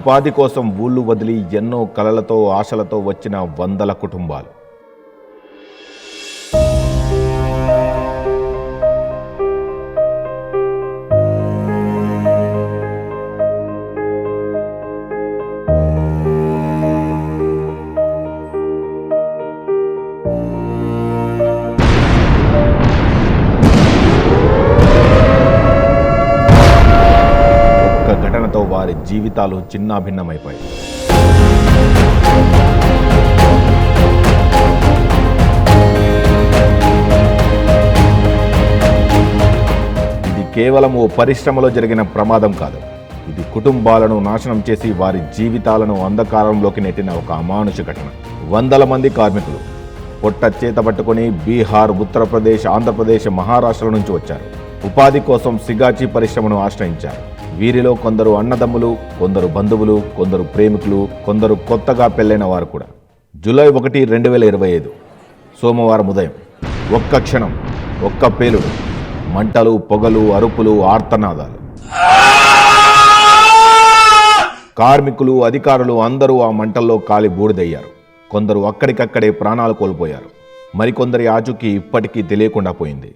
ఉపాధి కోసం ఊళ్ళు వదిలి ఎన్నో కలలతో ఆశలతో వచ్చిన వందల కుటుంబాలు. ఘటనతో వారి జీవితాలు చిన్నాభిన్నమైపోయాయి. ఇది కేవలం ఓ పరిశ్రమలో జరిగిన ప్రమాదం కాదు. ఇది కుటుంబాలను నాశనం చేసి వారి జీవితాలను అంధకారంలోకి నెట్టిన ఒక అమానుష ఘటన. వందల మంది కార్మికులు పొట్ట చేత పట్టుకుని బీహార్, ఉత్తరప్రదేశ్, ఆంధ్రప్రదేశ్, మహారాష్ట్ర నుంచి వచ్చారు. ఉపాధి కోసం సిగాచి పరిశ్రమను ఆశ్రయించారు. వీరిలో కొందరు అన్నదమ్ములు, కొందరు బంధువులు, కొందరు ప్రేమికులు, కొందరు కొత్తగా పెళ్ళైన వారు కూడా. జూలై 1, 2025 సోమవారం ఉదయం ఒక్క క్షణం, ఒక్క పేలుడు, మంటలు, పొగలు, అరుపులు, ఆర్తనాదాలు. కార్మికులు, అధికారులు అందరూ ఆ మంటల్లో కాలి బూడిదయ్యారు. కొందరు అక్కడికక్కడే ప్రాణాలు కోల్పోయారు. మరికొందరి ఆచూకీ ఇప్పటికీ తెలియకుండా పోయింది.